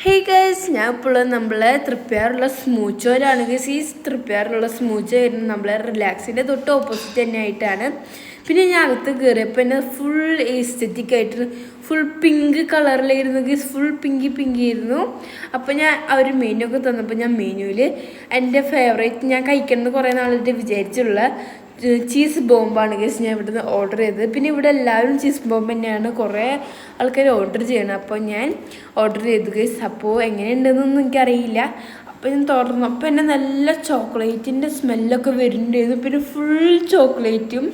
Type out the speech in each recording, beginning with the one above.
Hey guys, ഞാൻ ഇപ്പോൾ നമ്മളെ തൃപ്പയാറുള്ള സ്മൂച്ചോയിലാണ് ഗൈസ്. ഈ തൃപ്പയാറുള്ള സ്മൂച്ചോ വരുന്നത് നമ്മളെ റിലാക്സിൻ്റെ തൊട്ട് ഓപ്പോസിറ്റ് തന്നെ ആയിട്ടാണ്. പിന്നെ ഞാൻ അകത്ത് കയറിയപ്പോൾ എന്നെ ഫുൾ എസ്തെറ്റിക് ആയിട്ട് ഫുൾ പിങ്ക് കളറിലായിരുന്നു ഗൈസ്. ഫുൾ പിങ്കി ആയിരുന്നു. അപ്പോൾ ഞാൻ അവർ മെനു ഒക്കെ തന്നപ്പോൾ ഞാൻ മെനുവിൽ എൻ്റെ ഫേവറേറ്റ് ഞാൻ കഴിക്കണമെന്ന് കുറേ നാളായിട്ട് വിചാരിച്ചുള്ള ചീസ് ബോംബാണ് ഗൈസ് ഞാൻ ഇവിടുന്ന് ഓർഡർ ചെയ്തത്. പിന്നെ ഇവിടെ എല്ലാവരും ചീസ് ബോംബ് തന്നെയാണ് കുറേ ആൾക്കാർ ഓർഡർ ചെയ്യണം. അപ്പോൾ ഞാൻ ഓർഡർ ചെയ്തു ഗൈസ്. അപ്പോൾ എങ്ങനെയുണ്ടെന്നൊന്നും എനിക്കറിയില്ല. അപ്പോൾ ഞാൻ തുറന്നു അപ്പോൾ എന്നെ നല്ല ചോക്ലേറ്റിൻ്റെ സ്മെല്ലൊക്കെ വരുന്നുണ്ടായിരുന്നു. പിന്നെ ഫുൾ ചോക്ലേറ്റും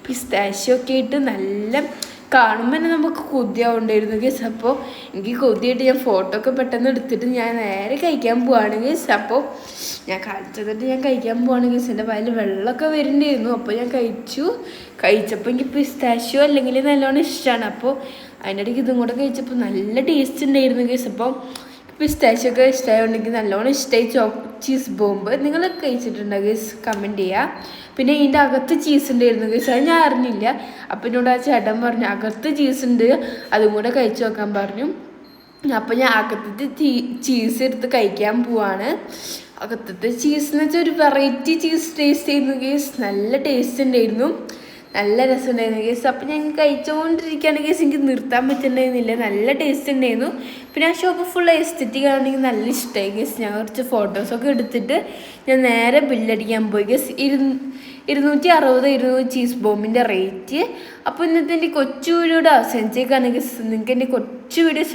പിസ്താഷ്യം ഒക്കെ ആയിട്ട് നല്ല കാണുമ്പോൾ തന്നെ നമുക്ക് കൊതിയാവുണ്ടായിരുന്നു ഗൈസ്. അപ്പോൾ എനിക്ക് കൊതിയായിട്ട് ഞാൻ ഫോട്ടോ ഒക്കെ പെട്ടെന്ന് എടുത്തിട്ട് ഞാൻ നേരെ കഴിക്കാൻ പോവാണ് ഗൈസ്. അപ്പോൾ ഞാൻ കഴിച്ചതിട്ട് ഞാൻ കഴിക്കാൻ പോവാണ് ഗൈസ്. എൻ്റെ വായിൽ വെള്ളമൊക്കെ വരുന്നുണ്ടായിരുന്നു. അപ്പോൾ ഞാൻ കഴിച്ചപ്പോൾ എനിക്ക് പിസ്താഷ്യോ അല്ലെങ്കിൽ നല്ലോണം ഇഷ്ടമാണ്. അപ്പോൾ അതിൻ്റെ ഇടയ്ക്ക് ഇതും കൂടെ കഴിച്ചപ്പോൾ നല്ല ടേസ്റ്റ് ഉണ്ടായിരുന്നു ഗൈസ്. അപ്പോൾ പിസ്താഷ്യൊക്കെ ഇഷ്ടമായതുകൊണ്ടെങ്കിൽ നല്ലോണം ഇഷ്ടമായി ചീസ് ബോംബ്. നിങ്ങൾ കഴിച്ചിട്ടുണ്ടോ ഗൈസ്? കമൻറ്റ് ചെയ്യുക. പിന്നെ ഇതിൻ്റെ അകത്ത് ചീസ് ഉണ്ടായിരുന്നു ഗൈസ്. അത് ഞാൻ അറിഞ്ഞില്ല. അപ്പം എന്നോട് ആ ചേട്ടൻ പറഞ്ഞു അകത്ത് ചീസ് ഉണ്ട്, അതും കൂടെ കഴിച്ച് നോക്കാൻ പറഞ്ഞു. അപ്പോൾ ഞാൻ അകത്തത്തെ ചീസ് എടുത്ത് കഴിക്കാൻ പോവാണ്. അകത്തത്തെ ചീസ് എന്ന് വെച്ചാൽ ഒരു വെറൈറ്റി ചീസ് ടേസ്റ്റ് ചെയ്യുന്നു ഗൈസ്. നല്ല ടേസ്റ്റ് ഉണ്ടായിരുന്നു, നല്ല രസമുണ്ടായിരുന്നു ഗൈസ്. അപ്പോൾ ഞാൻ കഴിച്ചുകൊണ്ടിരിക്കുകയാണ് ഗൈസ്. എനിക്ക് നിർത്താൻ പറ്റുന്നുണ്ടായിരുന്നില്ല, നല്ല ടേസ്റ്റ് ഉണ്ടായിരുന്നു. പിന്നെ ആ ഷോപ്പ് ഫുൾ എസ്തെറ്റിക് ആണെങ്കിൽ നല്ല ഇഷ്ടമായി ഗൈസ്. ഞാൻ കുറച്ച് ഫോട്ടോസൊക്കെ എടുത്തിട്ട് ഞാൻ നേരെ ബില്ലടിക്കാൻ പോയി ഗൈസ്. 260 cheese ബോംബിൻ്റെ rate. അപ്പോൾ ഇന്നത്തെ എൻ്റെ കൊച്ചു വീഡിയോയുടെ അവസാനിച്ചേക്കാണ് ഗൈസ്. നിങ്ങൾക്ക് എൻ്റെ കൊച്ചു വീഡിയോസ്